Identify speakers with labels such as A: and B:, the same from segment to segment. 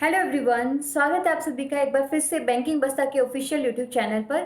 A: Hello everyone, स्वागत है आप सभी का एक बार फिर से बैंकिंग बस्ता के ऑफिशियल यूट्यूब चैनल पर।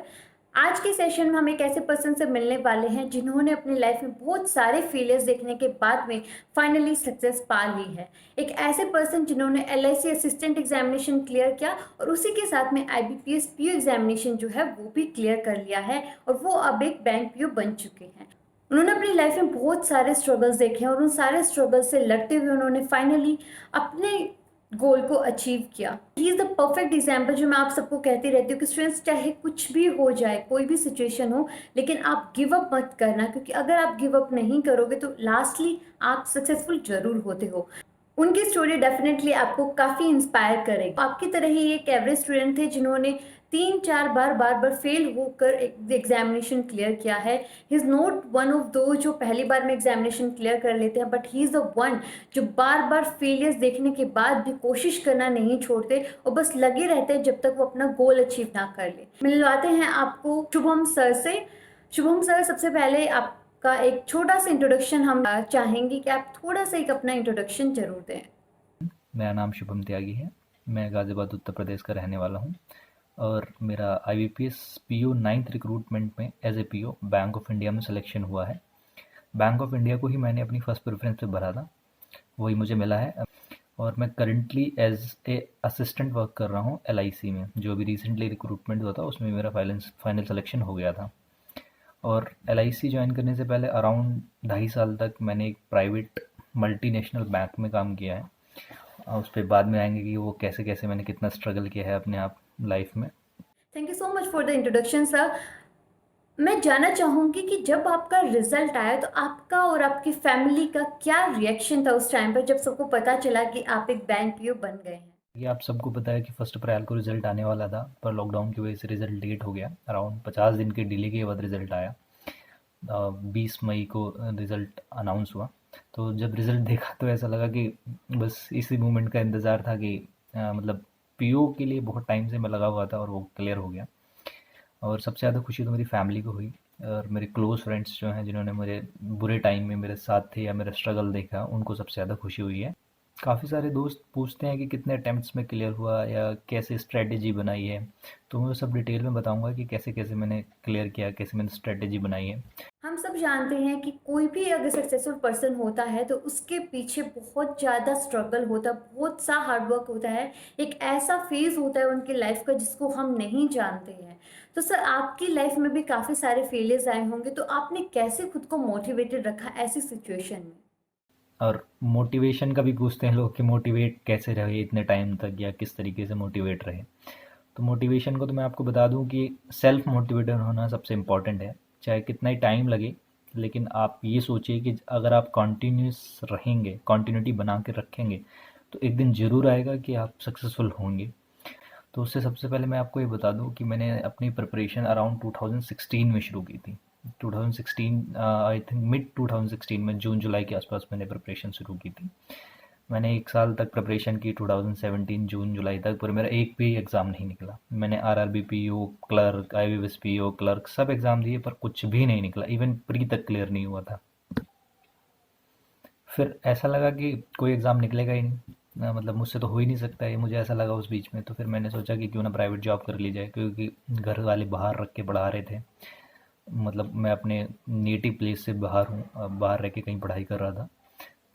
A: आज के सेशन में हम एक ऐसे पर्सन से मिलने वाले हैं जिन्होंने अपनी लाइफ में बहुत सारे फेलियर्स देखने के बाद में फाइनली सक्सेस पा ली है। एक ऐसे पर्सन जिन्होंने एलआईसी असिस्टेंट एग्जामिनेशन क्लियर किया और उसी के साथ में आईबीपीएस पीओ एग्जामिनेशन जो है वो भी क्लियर कर लिया है और वो अब एक बैंक पीओ बन चुके हैं। उन्होंने अपनी लाइफ में बहुत सारे स्ट्रगल्स देखे हैं और उन सारे स्ट्रगल्स से लड़ते हुए उन्होंने फाइनली अपने गोल को अचीव किया। He is the perfect example जो मैं आप सबको कहती रहती हूँ कि स्टूडेंट्स चाहे कुछ भी हो जाए, कोई भी सिचुएशन हो, लेकिन आप गिव अप मत करना, क्योंकि अगर आप गिव अप नहीं करोगे तो लास्टली आप सक्सेसफुल जरूर होते हो। उनकी स्टोरी डेफिनेटली आपको काफ़ी इंस्पायर करेगी। आपकी तरह ही एक एवरेज स्टूडेंट थे जिन्होंने 3-4 बार फेल होकर एग्जामिनेशन क्लियर किया है। He is not one of दो जो पहली बार में एग्जामिनेशन क्लियर कर लेते हैं, but he is the one जो बार बार फेलियर्स देखने के बाद भी कोशिश करना नहीं छोड़ते और बस लगे रहते हैं जब तक वो अपना गोल अचीव ना कर ले। मिलवाते हैं आपको शुभम सर से। शुभम सर, सबसे पहले आपका एक छोटा सा इंट्रोडक्शन हम चाहेंगे कि आप थोड़ा सा एक अपना इंट्रोडक्शन जरूर दें।
B: मेरा नाम शुभम त्यागी है। मैं गाज़ियाबाद उत्तर प्रदेश का रहने वाला हूँ और मेरा आईबीपीएस पीओ 9th रिक्रूटमेंट में as a PO bank of India में सिलेक्शन हुआ है। बैंक ऑफ इंडिया को ही मैंने अपनी फर्स्ट प्रेफरेंस पे भरा था, वही मुझे मिला है। और मैं currently as a assistant work कर रहा हूँ एलआईसी में। जो अभी रिसेंटली रिक्रूटमेंट हुआ था उसमें मेरा फाइनल सिलेक्शन हो गया था। और एलआईसी ज्वाइन करने से पहले अराउंड 2.5 साल तक मैंने एक प्राइवेट मल्टीनेशनल बैंक में काम किया है। उस पे बाद में आएंगे कि वो कैसे कैसे मैंने कितना स्ट्रगल किया है अपने आप लाइफ में।
A: Thank you so much for the introduction sir. मैं जानना चाहूंगी कि जब आपका रिजल्ट आया तो आपका और आपकी फैमिली का क्या रिएक्शन था उस टाइम पर जब सबको पता चला कि आप एक बैंक पीओ बन गए हैं।
B: ये आप सबको पता है कि 1 अप्रैल को रिजल्ट आने वाला था, पर लॉकडाउन की वजह से रिजल्ट लेट हो गया। अराउंड 50 दिन के डिले के बाद रिजल्ट आया। 20 मई को रिजल्ट अनाउंस हुआ। तो जब रिजल्ट देखा तो ऐसा लगा कि बस इसी मोमेंट का इंतज़ार था कि मतलब पीओ के लिए बहुत टाइम से मैं लगा हुआ था और वो क्लियर हो गया। और सबसे ज़्यादा खुशी तो मेरी फैमिली को हुई और मेरे क्लोज़ फ्रेंड्स जो हैं जिन्होंने मुझे बुरे टाइम में मेरे साथ थे या मेरा स्ट्रगल देखा, उनको सबसे ज़्यादा खुशी हुई है। काफ़ी सारे दोस्त पूछते हैं कि कितने अटेम्प्ट्स में क्लियर हुआ या कैसे स्ट्रेटजी बनाई है। तो मैं वो सब डिटेल में बताऊंगा कि कैसे कैसे मैंने क्लियर किया, कैसे मैंने स्ट्रेटजी बनाई है।
A: हम सब जानते हैं कि कोई भी अगर सक्सेसफुल पर्सन होता है तो उसके पीछे बहुत ज़्यादा स्ट्रगल होता है, बहुत सा हार्डवर्क होता है। एक ऐसा फेज होता है उनकी लाइफ का जिसको हम नहीं जानते हैं। तो सर, आपकी लाइफ में भी काफ़ी सारे फेलियर्स आए होंगे, तो आपने कैसे खुद को मोटिवेटेड रखा ऐसी सिचुएशन में।
B: और मोटिवेशन का भी पूछते हैं लोग कि मोटिवेट कैसे रहे इतने टाइम तक या किस तरीके से मोटिवेट रहे। तो मोटिवेशन को तो मैं आपको बता दूं कि सेल्फ मोटिवेटेड होना सबसे इम्पॉर्टेंट है, चाहे कितना ही टाइम लगे। लेकिन आप ये सोचिए कि अगर आप कॉन्टिन्यूस रहेंगे, कॉन्टिन्यूटी बना के रखेंगे, तो एक दिन ज़रूर आएगा कि आप सक्सेसफुल होंगे। तो उससे सबसे पहले मैं आपको ये बता दूं कि मैंने अपनी प्रिपरेशन अराउंड 2016 में शुरू की थी। 2016 आई थिंक मिड 2016 में जून जुलाई के आसपास मैंने प्रिपरेशन शुरू की थी। मैंने 1 साल तक प्रिपरेशन की 2017 जून जुलाई तक, पर मेरा एक भी एग्ज़ाम नहीं निकला। मैंने RRB PO, clerk, IBPS PO, clerk सब एग्ज़ाम दिए पर कुछ भी नहीं निकला। इवन प्री तक क्लियर नहीं हुआ था। फिर ऐसा लगा कि कोई एग्ज़ाम निकलेगा ही नहीं, मतलब मुझसे तो हो ही नहीं सकता है, मुझे ऐसा लगा उस बीच में। तो फिर मैंने सोचा कि क्यों ना प्राइवेट जॉब कर ली जाए, क्योंकि घर वाले बाहर रख के पढ़ा रहे थे। मतलब मैं अपने नेटिव प्लेस से बाहर हूँ, बाहर रह के कहीं पढ़ाई कर रहा था।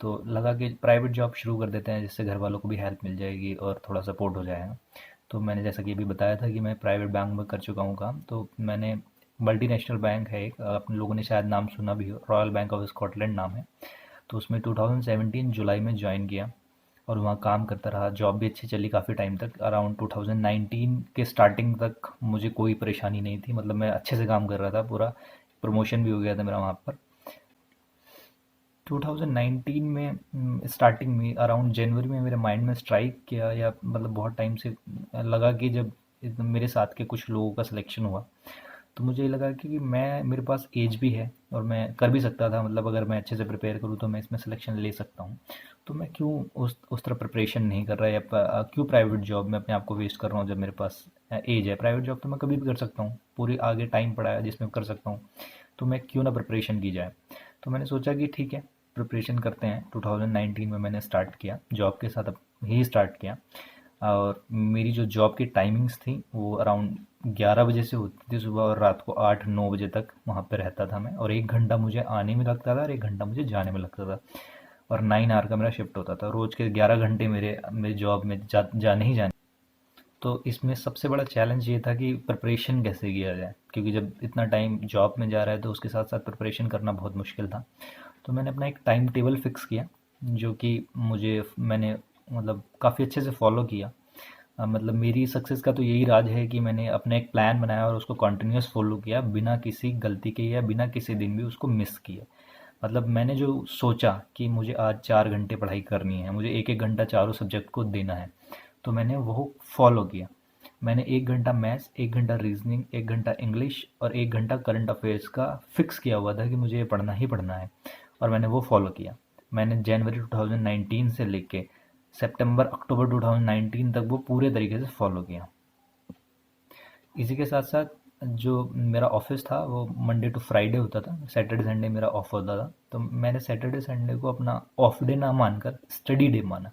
B: तो लगा कि प्राइवेट जॉब शुरू कर देते हैं, जिससे घर वालों को भी हेल्प मिल जाएगी और थोड़ा सपोर्ट हो जाएगा। तो मैंने जैसा कि अभी बताया था कि मैं प्राइवेट बैंक में कर चुका हूँ काम। तो मैंने मल्टीनेशनल बैंक है एक, अपने लोगों ने शायद नाम सुना भी हो, रॉयल बैंक ऑफ स्कॉटलैंड नाम है। तो उसमें 2017 जुलाई में ज्वाइन किया और वहाँ काम करता रहा। जॉब भी अच्छी चली काफ़ी टाइम तक। अराउंड 2019 के स्टार्टिंग तक मुझे कोई परेशानी नहीं थी, मतलब मैं अच्छे से काम कर रहा था पूरा। प्रमोशन भी हो गया था मेरा वहाँ पर। 2019 में स्टार्टिंग में अराउंड जनवरी में मेरे माइंड में स्ट्राइक किया, या मतलब बहुत टाइम से लगा कि जब मेरे साथ के कुछ लोगों का सिलेक्शन हुआ तो मुझे ये लगा कि मैं, मेरे पास एज भी है और मैं कर भी सकता था। मतलब अगर मैं अच्छे से प्रिपेयर करूँ तो मैं इसमें सिलेक्शन ले सकता हूँ। तो मैं क्यों उस तरह प्रिपरेशन नहीं कर रहा, या क्यों प्राइवेट जॉब में अपने आप को वेस्ट कर रहा हूँ जब मेरे पास एज है। प्राइवेट जॉब तो मैं कभी भी कर सकता हूँ, पूरी आगे टाइम पड़ा है जिसमें कर सकता हूँ। तो मैं क्यों ना प्रिपरेशन की जाए। तो मैंने सोचा कि ठीक है, प्रिपरेशन करते हैं। 2019 में मैंने स्टार्ट किया, जॉब के साथ ही स्टार्ट किया। और मेरी जो जॉब की टाइमिंग्स थी वो अराउंड 11 बजे से होती थी सुबह, और रात को 8-9 बजे तक वहाँ पे रहता था मैं, और 1 घंटा मुझे आने में लगता था और 1 घंटा मुझे जाने में लगता था, और 9 आवर का मेरा शिफ्ट होता था। रोज़ के 11 घंटे मेरे मेरी जॉब में जाने ही जाने। तो इसमें सबसे बड़ा चैलेंज ये था कि प्रिपरेशन कैसे किया जाए, क्योंकि जब इतना टाइम जॉब में जा रहा है तो उसके साथ साथ प्रिपरेशन करना बहुत मुश्किल था। तो मैंने अपना एक टाइम टेबल फिक्स किया, जो कि मैंने मतलब काफ़ी अच्छे से फॉलो किया। मतलब मेरी सक्सेस का तो यही राज है कि मैंने अपना एक प्लान बनाया और उसको कंटिन्यूअस फॉलो किया, बिना किसी गलती के या बिना किसी दिन भी उसको मिस किए। मतलब मैंने जो सोचा कि मुझे आज 4 घंटे पढ़ाई करनी है, मुझे एक एक घंटा चारों सब्जेक्ट को देना है, तो मैंने वो फॉलो किया। मैंने 1 घंटा मैथ्स, 1 घंटा रीजनिंग, 1 घंटा इंग्लिश और 1 घंटा करंट अफेयर्स का फिक्स किया हुआ था कि मुझे ये पढ़ना ही पढ़ना है, और मैंने वो फॉलो किया। मैंने जनवरी 2019 से लेके सितंबर अक्टूबर 2019 तक वो पूरे तरीके से फॉलो किया। इसी के साथ साथ जो मेरा ऑफिस था वो मंडे टू फ्राइडे होता था, सैटरडे संडे मेरा ऑफ होता था। तो मैंने सैटरडे संडे को अपना ऑफ डे ना मानकर स्टडी डे माना,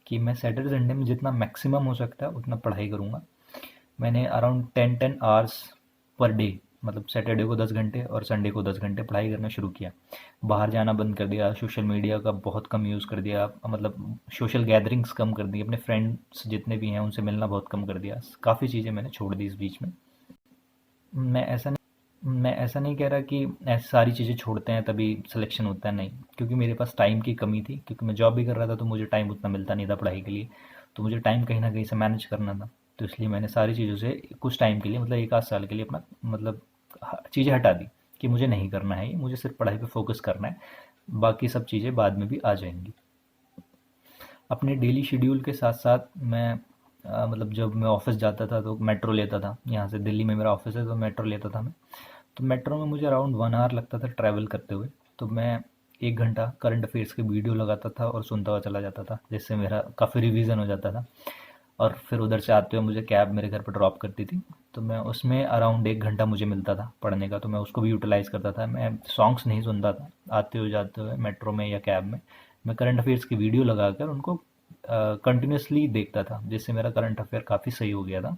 B: कि मैं सैटरडे संडे में जितना मैक्सिमम हो सकता है उतना पढ़ाई करूँगा। मैंने अराउंड 10 आवर्स पर डे, मतलब सैटरडे को 10 घंटे और संडे को 10 घंटे पढ़ाई करना शुरू किया। बाहर जाना बंद कर दिया, सोशल मीडिया का बहुत कम यूज़ कर दिया, मतलब सोशल गैदरिंग्स कम कर दी, अपने फ्रेंड्स जितने भी हैं उनसे मिलना बहुत कम कर दिया। काफ़ी चीज़ें मैंने छोड़ दी इस बीच में। मैं ऐसा नहीं कह रहा कि ऐसी सारी चीज़ें छोड़ते हैं तभी सिलेक्शन होता है, नहीं, क्योंकि मेरे पास टाइम की कमी थी, क्योंकि मैं जॉब भी कर रहा था तो मुझे टाइम उतना मिलता नहीं था पढ़ाई के लिए। तो मुझे टाइम कहीं ना कहीं से मैनेज करना था, तो इसलिए मैंने सारी चीज़ों से कुछ टाइम के लिए, मतलब 1 आध साल के लिए अपना मतलब चीज़ें हटा दी, कि मुझे नहीं करना है ये, मुझे सिर्फ पढ़ाई पे फोकस करना है, बाकी सब चीज़ें बाद में भी आ जाएंगी। अपने डेली शेड्यूल के साथ साथ मैं मतलब जब मैं ऑफिस जाता था तो मेट्रो लेता था, यहाँ से दिल्ली में मेरा ऑफिस है तो मेट्रो लेता था मैं। तो मेट्रो में मुझे अराउंड 1 आवर लगता था ट्रैवल करते हुए। तो मैं 1 घंटा करंट अफेयर्स के वीडियो लगाता था और सुनता हुआ चला जाता था, जिससे मेरा काफ़ी रिवीजन हो जाता था। और फिर उधर से आते हुए मुझे कैब मेरे घर पर ड्रॉप करती थी, तो मैं उसमें अराउंड 1 घंटा मुझे मिलता था पढ़ने का, तो मैं उसको भी यूटिलाइज़ करता था। मैं सॉन्ग्स नहीं सुनता था आते हुए जाते हुए मेट्रो में या कैब में, मैं करंट अफेयर्स की वीडियो लगाकर उनको कंटिन्यूसली देखता था, जिससे मेरा करंट अफेयर काफ़ी सही हो गया था।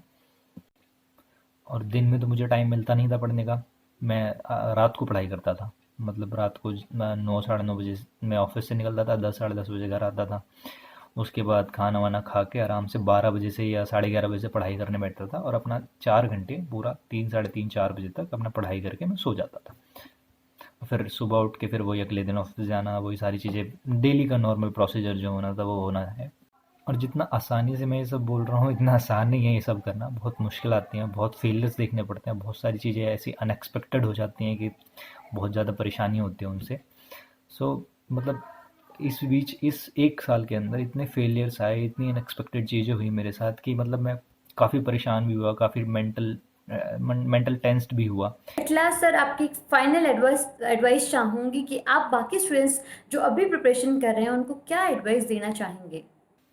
B: और दिन में तो मुझे टाइम मिलता नहीं था पढ़ने का, मैं रात को पढ़ाई करता था। मतलब रात को 9 साढ़े 9 बजे मैं ऑफिस से निकलता था, 10 साढ़े 10 बजे घर आता था। उसके बाद खाना वाना खा के आराम से 12 बजे से या 11:30 बजे से पढ़ाई करने बैठता था, और अपना 4 घंटे पूरा 3 साढ़े 3 4 बजे तक अपना पढ़ाई करके मैं सो जाता था। फिर सुबह उठ के फिर वही अगले दिन ऑफिस जाना, वही सारी चीज़ें, डेली का नॉर्मल प्रोसीजर जो होना था वो होना है। और जितना आसानी से मैं ये सब बोल रहा हूँ, इतना आसान नहीं है ये सब करना, बहुत मुश्किल आती हैं, बहुत फेलियर्स देखने पड़ते हैं, बहुत सारी चीज़ें ऐसी अनएक्सपेक्टेड हो जाती हैं कि बहुत ज़्यादा परेशानी होती है उनसे। सो मतलब इस बीच इस 1 साल के अंदर इतने फेलियर्स आए, इतनी अनएक्सपेक्टेड चीज़ें हुई मेरे साथ कि मतलब मैं काफ़ी परेशान भी हुआ, काफ़ी मेंटल टेंस्ड भी हुआ।
A: एट लास्ट सर, आपकी फाइनल एडवाइस चाहूंगी कि आप बाकी स्टूडेंट्स जो अभी प्रिपरेशन कर रहे हैं उनको क्या एडवाइस देना चाहेंगे।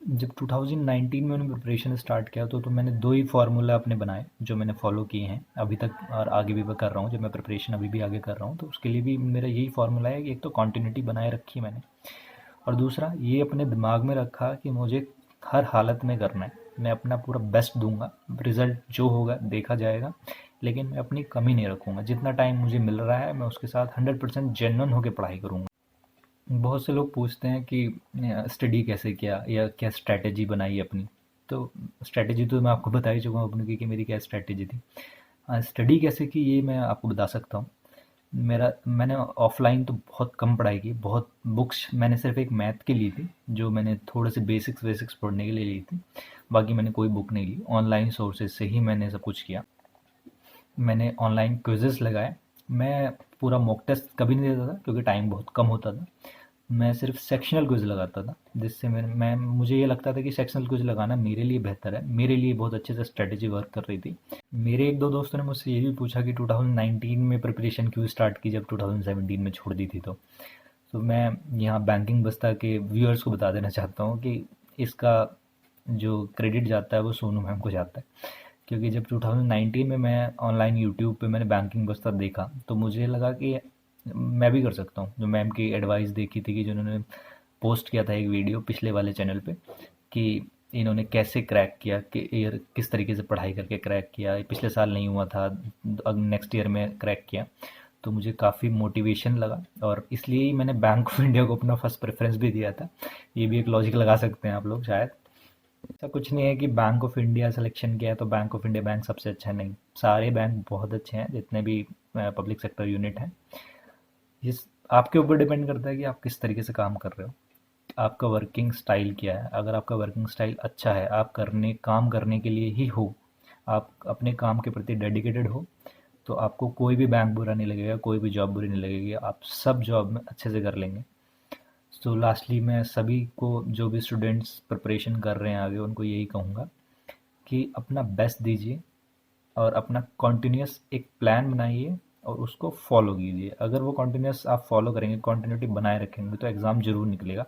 B: जब 2019 में मैंने प्रिपरेशन स्टार्ट किया तो मैंने 2 ही फार्मूला अपने बनाए, जो मैंने फॉलो किए हैं अभी तक, और आगे भी मैं कर रहा हूँ। जब मैं प्रिपरेशन अभी भी आगे कर रहा हूँ तो उसके लिए भी मेरा यही फार्मूला है कि एक तो कंटिन्यूटी बनाए रखी मैंने, और दूसरा ये अपने दिमाग में रखा कि मुझे हर हालत में करना है, मैं अपना पूरा बेस्ट दूंगा, रिजल्ट जो होगा देखा जाएगा, लेकिन मैं अपनी कमी नहीं रखूँगा। जितना टाइम मुझे मिल रहा है मैं उसके साथ 100% जेन्युइन होकर पढ़ाई करूँगा। बहुत से लोग पूछते हैं कि स्टडी कैसे किया या क्या स्ट्रैटेजी बनाई अपनी। तो स्ट्रैटेजी तो मैं आपको बता ही चुका हूँ अपनी कि मेरी क्या स्ट्रैटेजी थी। स्टडी कैसे की ये मैं आपको बता सकता हूँ। मैंने ऑफलाइन तो बहुत कम पढ़ाई की, बहुत बुक्स मैंने सिर्फ एक मैथ की ली थी, जो मैंने थोड़े से बेसिक्स वेसिक्स पढ़ने के लिए ली थी। बाकी मैंने कोई बुक नहीं ली, ऑनलाइन सोर्सेज से ही मैंने सब कुछ किया। मैंने ऑनलाइन क्विज़ेस लगाए। मैं पूरा मॉक टेस्ट कभी नहीं देता था क्योंकि टाइम बहुत कम होता था। मैं सिर्फ सेक्शनल क्विज़ लगाता था, जिससे मैं मुझे ये लगता था कि सेक्शनल क्विज़ लगाना मेरे लिए बेहतर है, मेरे लिए बहुत अच्छे से स्ट्रेटेजी वर्क कर रही थी। मेरे एक दो दोस्तों ने मुझसे ये भी पूछा कि 2019 में प्रिपरेशन क्यों स्टार्ट की जब 2017 में छोड़ दी थी। तो मैं यहाँ बैंकिंग बस्ता के व्यूअर्स को बता देना चाहता हूँ कि इसका जो क्रेडिट जाता है वो सोनू मैम को जाता है, क्योंकि जब 2019 में मैं ऑनलाइन यूट्यूब पे मैंने बैंकिंग बस्ता देखा तो मुझे लगा कि मैं भी कर सकता हूँ। जो मैम की एडवाइस देखी थी कि जिन्होंने पोस्ट किया था एक वीडियो पिछले वाले चैनल पे, कि इन्होंने कैसे क्रैक किया, कि ईयर किस तरीके से पढ़ाई करके क्रैक किया, पिछले साल नहीं हुआ था, अब नेक्स्ट ईयर में क्रैक किया। तो मुझे काफ़ी मोटिवेशन लगा और इसलिए ही मैंने बैंक ऑफ इंडिया को अपना फर्स्ट प्रेफरेंस भी दिया था। ये भी एक लॉजिक लगा सकते हैं आप लोग शायद। ऐसा कुछ नहीं है कि बैंक ऑफ इंडिया सिलेक्शन किया है तो बैंक ऑफ इंडिया बैंक सबसे अच्छा है, नहीं। सारे बैंक बहुत अच्छे हैं, जितने भी पब्लिक सेक्टर यूनिट हैं। इस आपके ऊपर डिपेंड करता है कि आप किस तरीके से काम कर रहे हो, आपका वर्किंग स्टाइल क्या है। अगर आपका वर्किंग स्टाइल अच्छा है, आप काम करने के लिए ही हो, आप अपने काम के प्रति डेडिकेटेड हो, तो आपको कोई भी बैंक बुरा नहीं लगेगा, कोई भी जॉब बुरी नहीं लगेगी, आप सब जॉब में अच्छे से कर लेंगे। तो लास्टली मैं सभी को, जो भी स्टूडेंट्स प्रिपरेशन कर रहे हैं आगे, उनको यही कहूँगा कि अपना बेस्ट दीजिए और अपना कॉन्टिन्यूस एक प्लान बनाइए और उसको फॉलो कीजिए। अगर वो कॉन्टिन्यूस आप फॉलो करेंगे, कॉन्टिन्यूटी बनाए रखेंगे, तो एग्ज़ाम ज़रूर निकलेगा।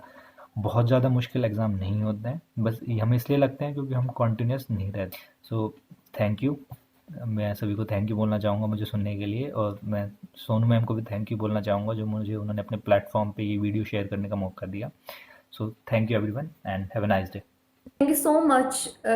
B: बहुत ज़्यादा मुश्किल एग्ज़ाम नहीं होते हैं, बस ये हमें इसलिए लगते हैं क्योंकि हम कॉन्टिन्यूस नहीं रहते। So thank you. मैं सभी को थैंक यू बोलना चाहूँगा मुझे सुनने के लिए, और मैं सोनू मैम को भी थैंक यू बोलना चाहूँगा जो मुझे उन्होंने अपने प्लेटफॉर्म पे ये वीडियो शेयर करने का मौका दिया। So thank you everyone and have a nice day.
A: Thank you so much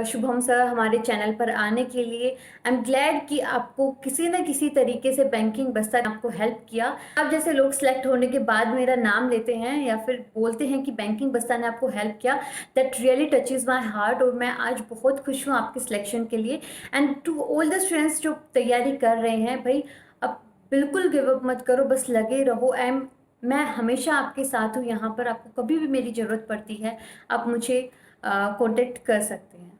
A: Shubham sir हमारे चैनल पर आने के लिए। आई एम ग्लैड कि आपको किसी न किसी तरीके से बैंकिंग बस्ता ने आपको हेल्प किया। आप जैसे लोग सिलेक्ट होने के बाद मेरा नाम लेते हैं या फिर बोलते हैं कि बैंकिंग बस्ता ने आपको हेल्प किया, that really touches my heart. और मैं आज बहुत खुश हूँ आपके सिलेक्शन के लिए। And to all the students जो तैयारी कर रहे हैं, भाई अब बिल्कुल गिव अप मत करो, बस लगे रहो। मैं हमेशा आपके साथ हूँ यहाँ पर। आपको कभी भी मेरी ज़रूरत पड़ती है, आप मुझे कांटेक्ट कर सकते हैं।